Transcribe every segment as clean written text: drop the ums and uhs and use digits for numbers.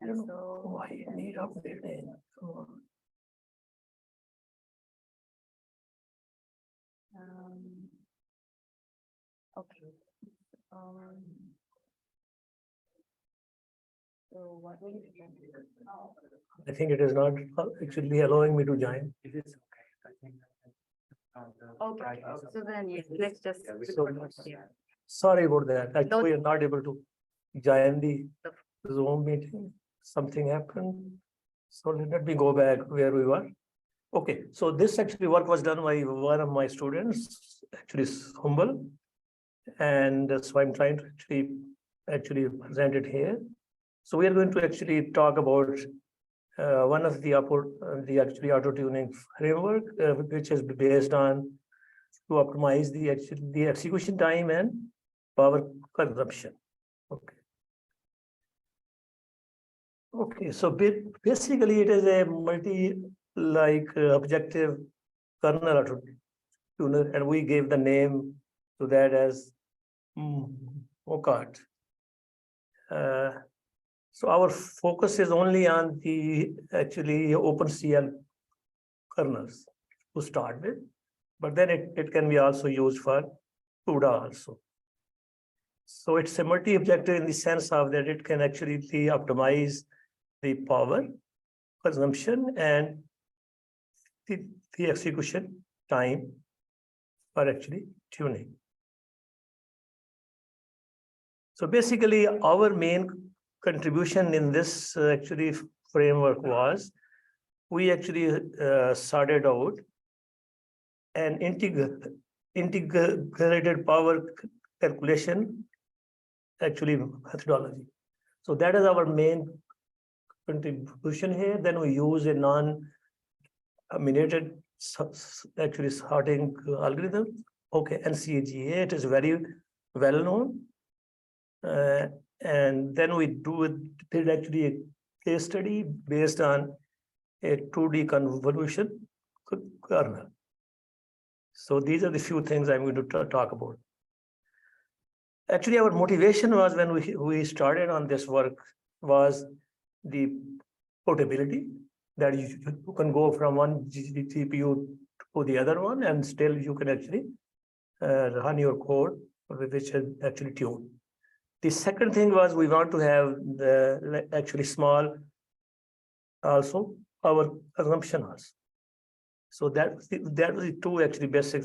don't know why it need updating. Come on. Okay. So what will you do? I think it is not actually allowing me to join. It is okay. I think. Okay, so then let's just. Sorry about that. Actually, we are not able to join the Zoom meeting. Something happened. So let me go back where we were. Okay, so this actually work was done by one of my students, actually Humble. And so I'm trying to actually present it here. So we are going to actually talk about one of the actually auto tuning framework, which is based on to optimize the execution time and power consumption. Okay. Okay, so basically it is a objective kernel auto tuner, and we gave the name to that as OCART. So our focus is only on the actually OpenCL kernels to start with, but then it can be also used for CUDA also. So it's a multi-objective in the sense of that it can actually optimize the power consumption and the execution time for actually tuning. So basically our main contribution in this actually framework was we actually started out an integrated power calculation actually methodology. So that is our main contribution here. Then we use a non-dominated actually sorting algorithm. Okay, NCGA, it is very well known. And then we did actually a case study based on a 2D convolution kernel. So these are the few things I'm going to talk about. Actually, our motivation was when we started on this work was the portability, that you can go from one GPU to the other one and still you can actually run your code, which is actually tuned. The second thing was we want to have the actually small also our consumption also. So that was the two actually basic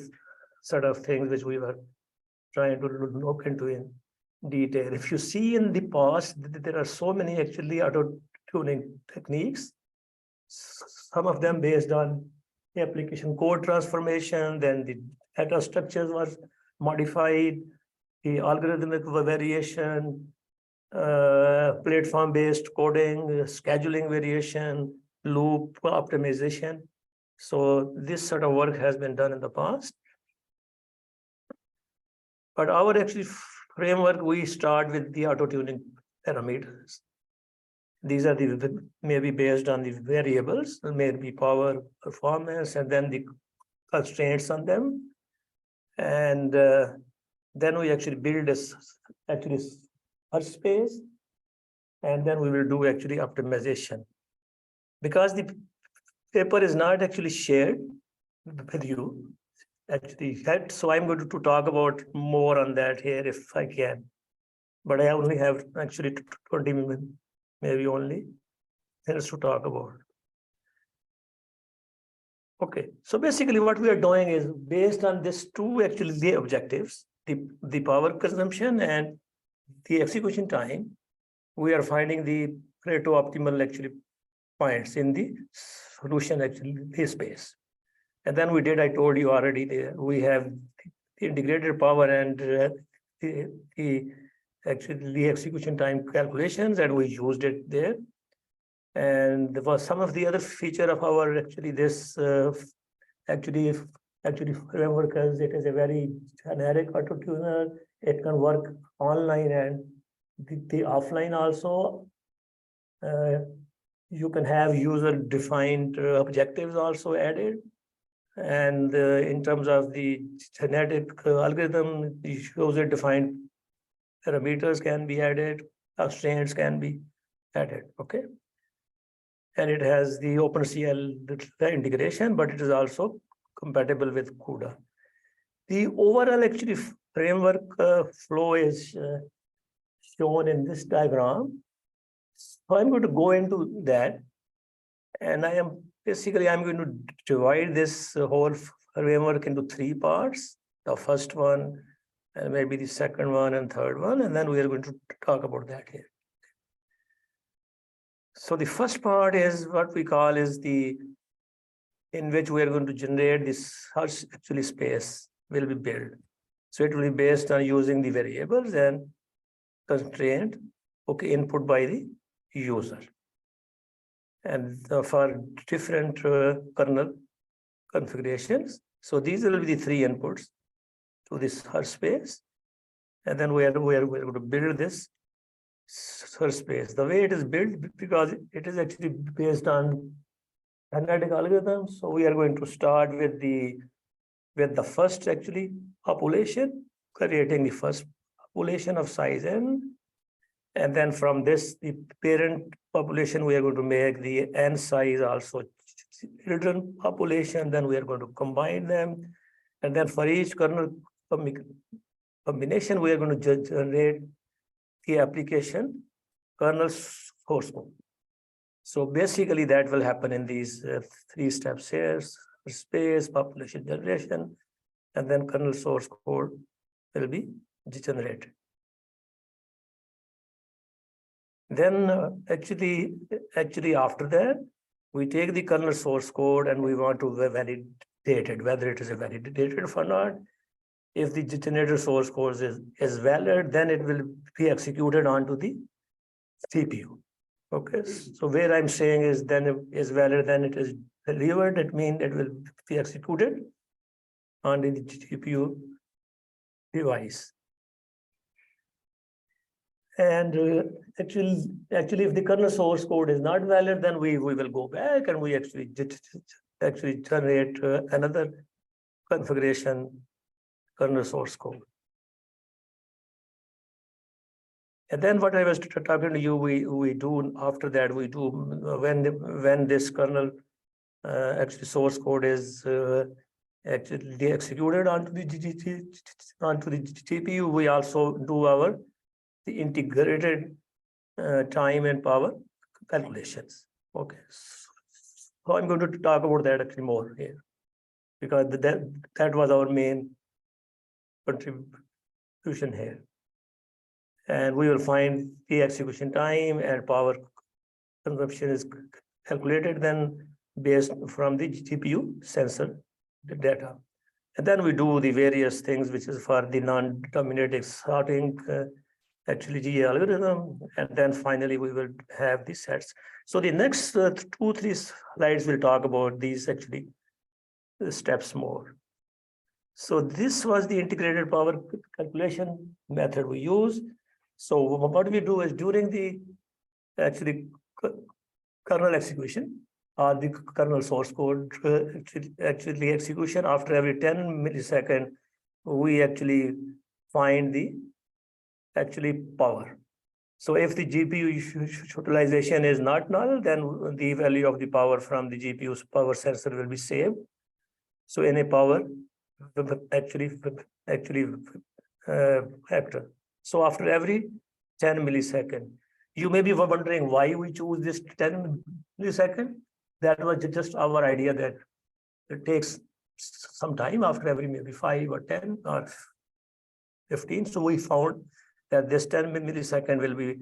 sort of things which we were trying to look into in detail. If you see in the past, there are so many actually auto tuning techniques, some of them based on the application code transformation, then the data structures was modified, the algorithmic variation, platform-based coding, scheduling variation, loop optimization. So this sort of work has been done in the past. But our actually framework, we start with the auto-tuning parameters. These are the maybe based on the variables, maybe power, performance, and then the constraints on them. And then we actually build this actually search space, and then we will do actually optimization. Because the paper is not actually shared with you, actually, so I'm going to talk about more on that here if I can. But I only have actually 20 minutes, maybe only, things to talk about. Okay, so basically what we are doing is based on this two actually the objectives, the power consumption and the execution time, we are finding the Pareto optimal actually points in the solution actually this space. And then we did, I told you already there, we have the integrated power and actually the execution time calculations, and we used it there. And there was some of the other feature of our actually this actually framework, as it is a very generic auto tuner. It can work online and the offline also. You can have user defined objectives also added. And in terms of the genetic algorithm, the user defined parameters can be added, constraints can be added, okay? And it has the OpenCL integration, but it is also compatible with CUDA. The overall actually framework flow is shown in this diagram. So I'm going to go into that, and I'm going to divide this whole framework into 3 parts. The first one, and maybe the second one and third one, and then we are going to talk about that here. So the first part is what we call is in which we are going to generate this search actually space will be built. So it will be based on using the variables and constraint, okay, input by the user. And for different kernel configurations. So these will be the 3 inputs to this search space. And then we're going to build this search space. The way it is built, because it is actually based on analytic algorithm. So we are going to start with the first actually population, creating the first population of size n. And then from this, the parent population, we are going to make the n size also children population. Then we are going to combine them. And then for each kernel combination, we are going to generate the application kernel source code. So basically that will happen in these 3 steps here: space, population generation, and then kernel source code will be generated. Then actually after that, we take the kernel source code and we want to validate it, whether it is validated or not. If the generated source code is valid, then it will be executed onto the CPU. Okay, so where I'm saying is then it is valid, then it is delivered, it means it will be executed on the GPU device. And actually, if the kernel source code is not valid, then we will go back and we actually generate another configuration kernel source code. And then what I was talking to you, we do after that, we do when this kernel actually source code is actually executed onto the GPU, we also do the integrated time and power calculations. Okay, so I'm going to talk about that actually more here, because that was our main contribution here. And we will find the execution time and power consumption is calculated then based from the GPU sensor data. And then we do the various things, which is for the non-deterministic sorting, actually GA algorithm. And then finally, we will have the sets. So the next 2-3 slides will talk about these actually steps more. So this was the integrated power calculation method we use. So what we do is during the actually kernel execution or the kernel source code actually execution, after every 10 milliseconds, we actually find the actually power. So if the GPU utilization is not null, then the value of the power from the GPU's power sensor will be saved. So in a power actually factor. So after every 10 millisecond, you may be wondering why we choose this 10 millisecond. That was just our idea that it takes some time after every maybe 5 or 10 or 15. So we found that this 10 millisecond will be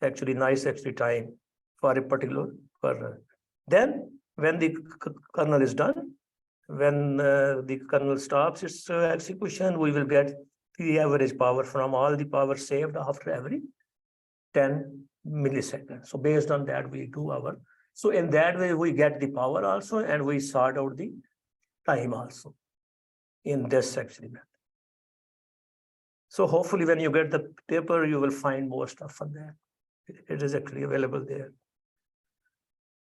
actually nice extra time for a particular kernel. Then when the kernel is done, when the kernel stops its execution, we will get the average power from all the power saved after every 10 milliseconds. So based on that, we do so in that way, we get the power also, and we sort out the time also in this actually method. So hopefully when you get the paper, you will find more stuff on that. It is actually available there.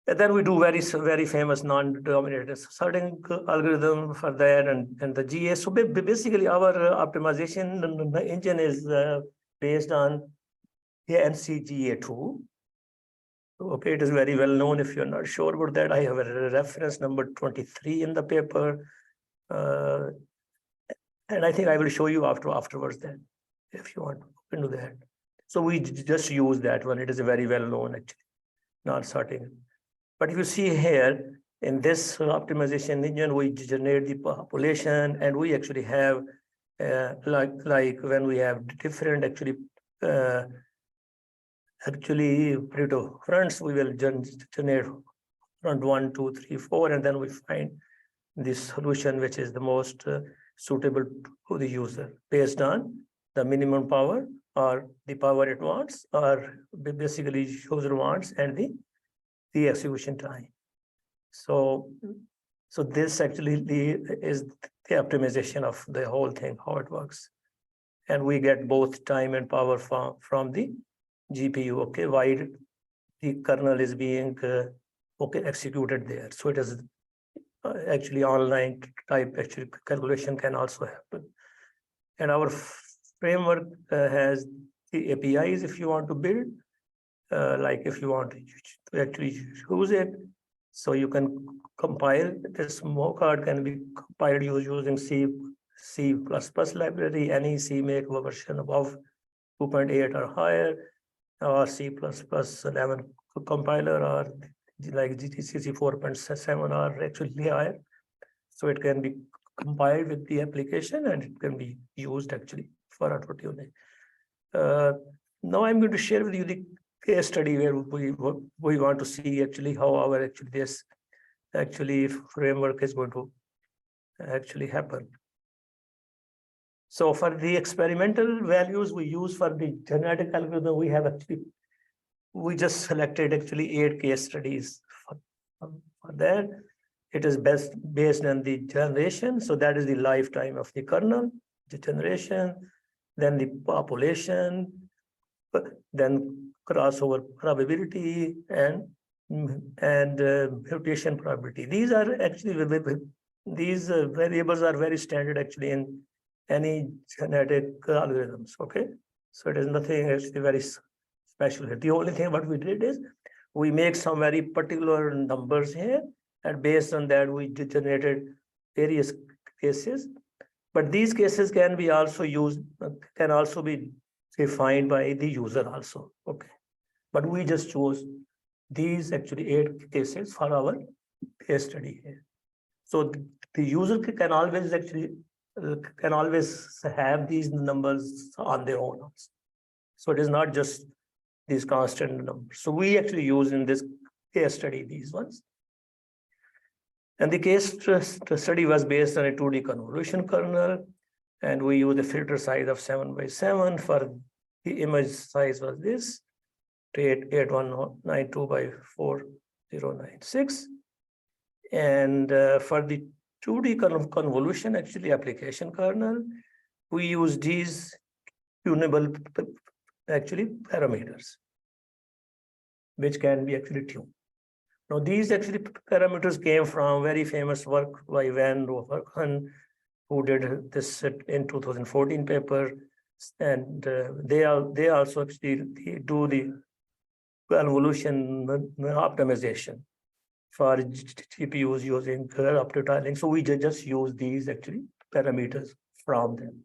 And then we do very famous non-deterministic sorting algorithm for that and the GA. So basically our optimization engine is based on NCGA2. Okay, it is very well known. If you're not sure about that, I have a reference number 23 in the paper. And I think I will show you afterwards then, if you want to do that. So we just use that one. It is very well known actually, not sorting. But if you see here, in this optimization engine, we generate the population, and we actually have like when we have different actually Pareto fronts, we will generate front 1, 2, 3, 4, and then we find the solution which is the most suitable to the user based on the minimum power or the power it wants, or basically user wants, and the execution time. So this actually is the optimization of the whole thing, how it works. And we get both time and power from the GPU, okay, while the kernel is being executed there. So it is actually online type actually calculation can also happen. And our framework has the APIs if you want to build, like if you want to actually use it. So you can compile this code can be compiled using C++ library, any CMake version above 2.8 or higher, or C++11 compiler, or like GCC 4.7 or actually higher. So it can be compiled with the application and it can be used actually for auto tuning. Now I'm going to share with you the case study where we want to see actually how our this framework is going to actually happen. So for the experimental values we use for the genetic algorithm, we just selected 8 case studies for that. It is based on the generation. So that is the lifetime of the kernel, the generation, then the population, then crossover probability, and mutation probability. These are actually these variables are very standard actually in any genetic algorithms. Okay, so it is nothing actually very special here. The only thing what we did is we make some very particular numbers here, and based on that we generated various cases. But these cases can be also used, can also be defined by the user also. Okay, but we just chose these 8 cases for our case study here. So the user can always have these numbers on their own also. So it is not just these constant numbers. So we actually use in this case study these ones. And the case study was based on a 2D convolution kernel, and we use a filter size of 7 by 7. For the image size was this, 8192 by 4096. And for the 2D convolution actually application kernel, we use these tunable parameters, which can be actually tuned. Now these parameters came from very famous work by Van Roverhan, who did this in 2014 paper, and they also actually do the convolution optimization for GPUs using optical tiling. So we just use these parameters from them.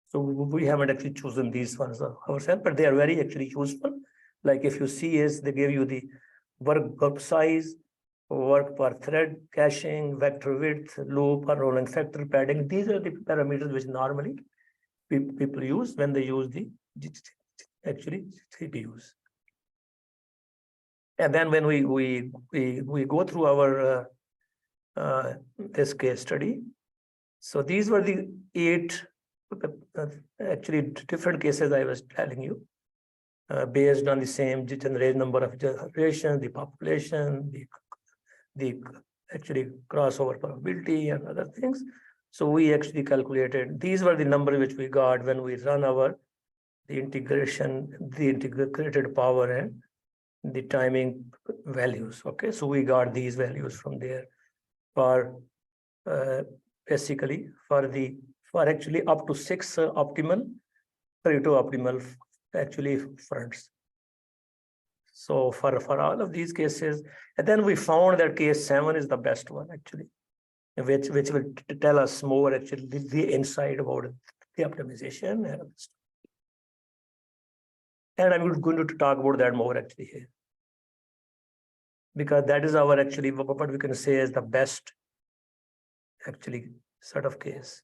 So we haven't actually chosen these ones ourselves, but they are very useful. Like if you see is they give you the work size, work per thread, caching, vector width, loop, or rolling factor padding. These are the parameters which normally people use when they use the CPUs. And then when we go through our this case study, so these were the 8 different cases I was telling you, based on the same generated number of generations, the population, the crossover probability and other things. So we actually calculated, these were the numbers which we got when we run the integrated power and the timing values. Okay, so we got these values from there for basically for up to 6 optimal Pareto optimal fronts. So for all of these cases, and then we found that case 7 is the best one actually, which will tell us more actually the insight about the optimization. And I'm going to talk about that more actually here, because that is our actually what we can say is the best actually sort of case.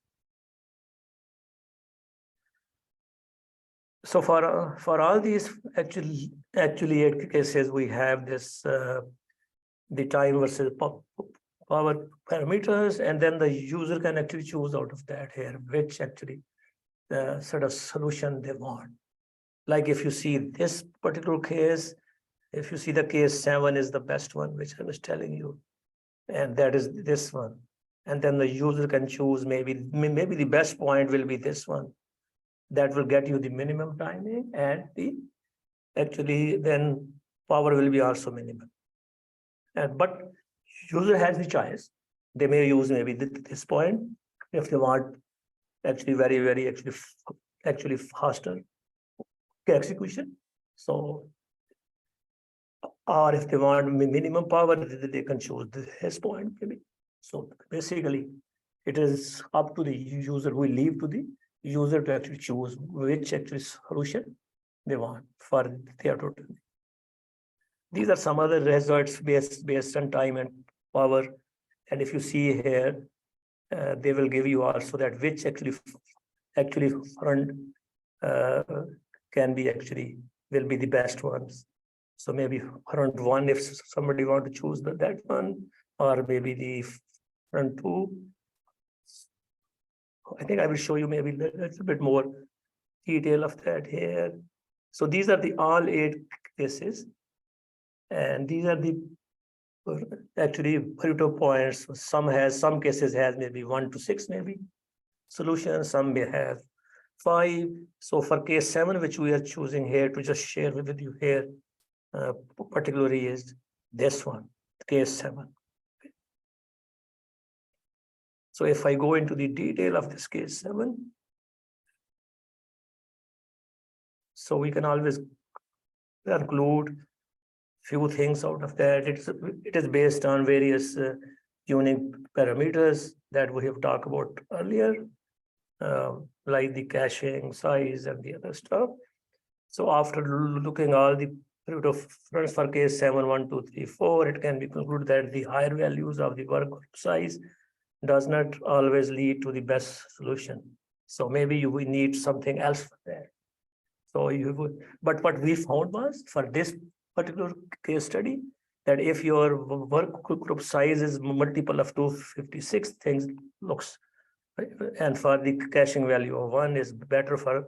So for all these actually 8 cases, we have this the time versus power parameters, and then the user can actually choose out of that here which actually sort of solution they want. Like if you see this particular case, if you see the case 7 is the best one, which I was telling you, and that is this one. And then the user can choose maybe the best point will be this one. That will get you the minimum timing, and the actually then power will be also minimum. But user has the choice. They may use maybe this point if they want actually very actually faster execution. So, or if they want minimum power, they can choose this point maybe. So basically, it is up to the user. We leave to the user to actually choose which actually solution they want for their total. These are some other results based on time and power. And if you see here, they will give you also that which actually front can be actually will be the best ones. So maybe front 1 if somebody want to choose that one, or maybe the front 2. I think I will show you maybe a little bit more detail of that here. So these are the all 8 cases, and these are the actually Pareto points. Some cases has maybe 1 to 6 maybe solutions, some may have 5. So for case 7, which we are choosing here to just share with you here, particularly is this one, case 7. So if I go into the detail of this case 7, so we can always conclude few things out of that. It is based on various tuning parameters that we have talked about earlier, like the caching, size, and the other stuff. So after looking all the fronts for case 7, 1, 2, 3, 4, it can be concluded that the higher values of the work size does not always lead to the best solution. So maybe you will need something else for that. So you would, but what we found was for this particular case study, that if your work group size is multiple of 256, things looks, and for the caching value of 1 is better for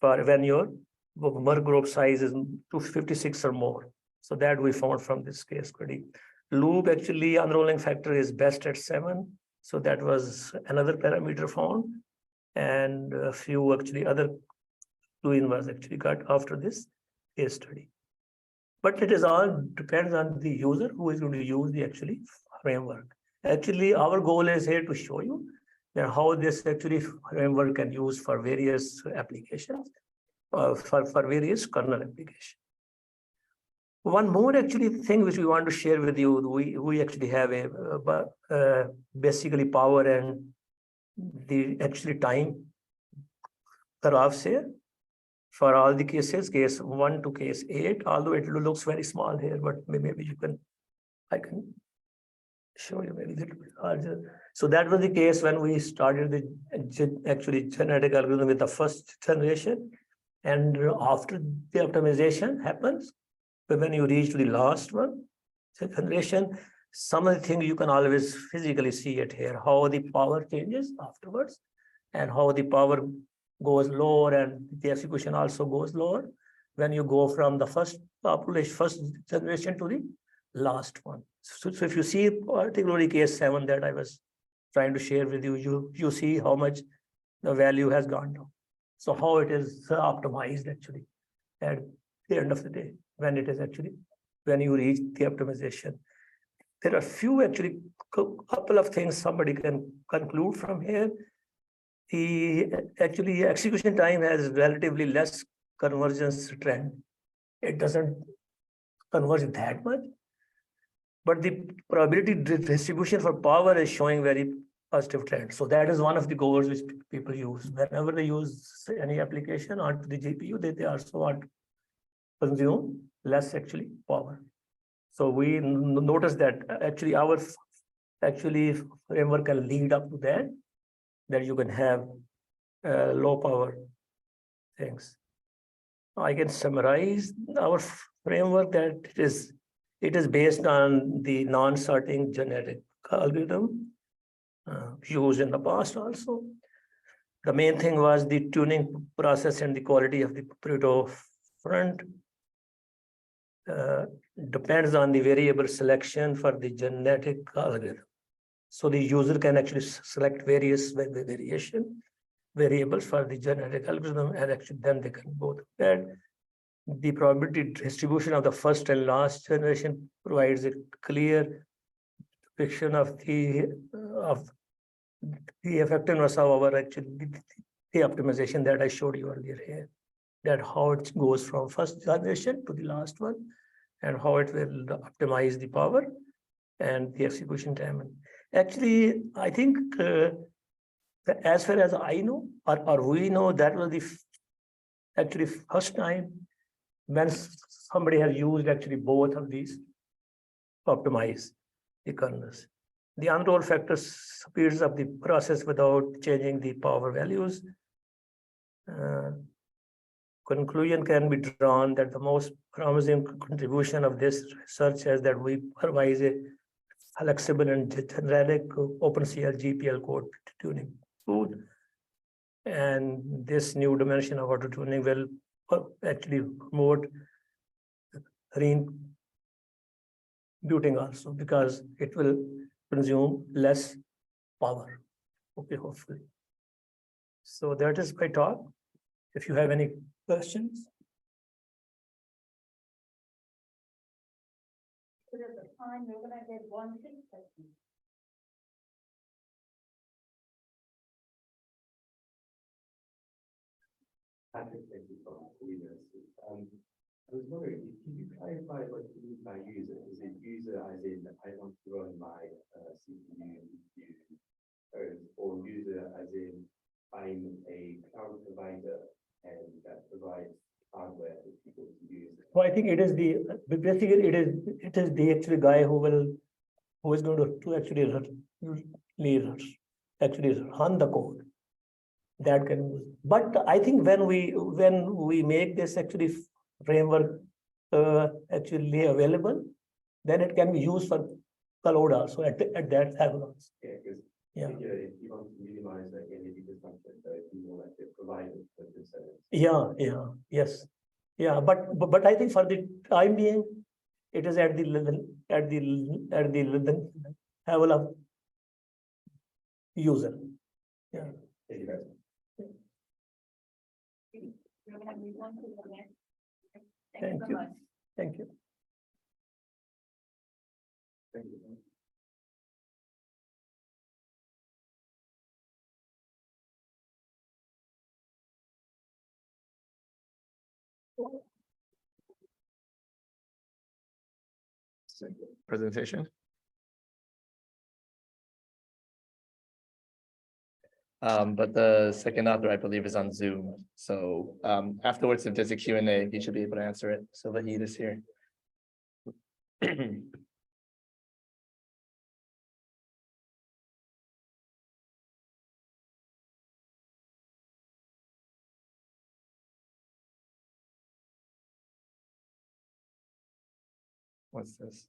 when your work group size is 256 or more. So that we found from this case study. Loop actually unrolling factor is best at 7. So that was another parameter found. And a few actually other clues was actually got after this case study. But it is all depends on the user who is going to use the actually framework. Actually, our goal is here to show you how this actually framework can use for various applications, for various kernel applications. One more actually thing which we want to share with you, we actually have a basically power and the actually time graphs here for all the cases, case 1 to case 8, although it looks very small here, but maybe I can show you maybe a little bit larger. So that was the case when we started the actually genetic algorithm with the first generation. And after the optimization happens, but when you reach to the last one, generation, some of the things you can always physically see it here, how the power changes afterwards and how the power goes lower and the execution also goes lower when you go from the first generation to the last one. So if you see particularly case 7 that I was trying to share with you, you see how much the value has gone down. So how it is optimized actually at the end of the day, when it is actually, when you reach the optimization. There are few actually couple of things somebody can conclude from here. The actually execution time has relatively less convergence trend. It doesn't converge that much. But the probability distribution for power is showing very positive trend. So that is one of the goals which people use. Whenever they use any application onto the GPU, they also want to consume less actually power. So we notice that actually our framework can lead up to that you can have low power things. I can summarize our framework that it is based on the non-sorting genetic algorithm used in the past also. The main thing was the tuning process and the quality of the Pareto front depends on the variable selection for the genetic algorithm. So the user can actually select various variables for the genetic algorithm, and actually then they can go to that. The probability distribution of the first and last generation provides a clear depiction of the effectiveness of our actually the optimization that I showed you earlier here. That how it goes from first generation to the last one, and how it will optimize the power and the execution time. Actually, I think as far as I know, or we know, that was the actually first time when somebody has used actually both of these to optimize the kernels. The unroll factor speeds up the process without changing the power values. Conclusion can be drawn that the most promising contribution of this research is that we provide a flexible and generic OpenCL GPL code tuning tool. And this new dimension of auto tuning will actually promote rebooting also, because it will consume less power. Okay, hopefully. So that is my talk. If you have any questions. Patrick, thank you for I was wondering, can you clarify what you mean by user? Is it user as in I want to run my CPU or user as in I'm a cloud provider and that provides hardware for people to use? So I think it is basically it is the actually guy who is going to actually run the code that can use. But I think when we make this actually framework actually available, then it can be used for cloud also at that level also. Yeah, because if you want to minimize the energy consumption, so if you want to provide it for the service. Yes. Yeah, but I think for the time being, it is at the level of user. Yeah. Thank you very much. Thank you. Thank you. Thank you. Presentation. But the second author, I believe, is on Zoom. So afterwards, if there's a Q&A, he should be able to answer it. So Vahid is here. What's this?